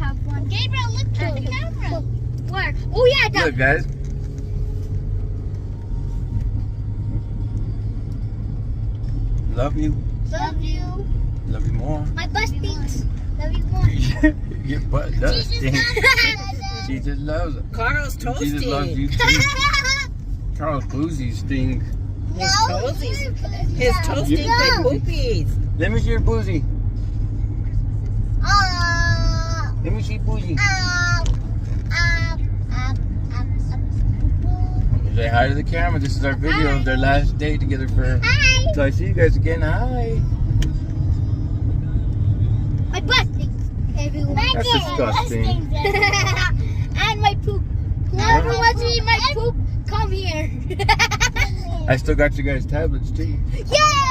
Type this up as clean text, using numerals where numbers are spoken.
have one. Gabriel, look to the camera. Where? Oh yeah, that. Look, guys. Love you. Love you. Love you more. My butt stinks. Love you more. Your butt does Jesus stink. loves Jesus loves it. Carl's toasty. Jesus loves you too. Carl's boozy stink. His No. toasties. His toasting Yeah. like poopies. Let me see your boozy. Ah. Let me see boozy. Say hi to the camera. This is our video of their last day together for. Hi. So I see you guys again. Hi. My butt stinks. Everyone. That's disgusting. And my poop. Whoever wants to eat my poop, come here. I still got you guys tablets too. Yay!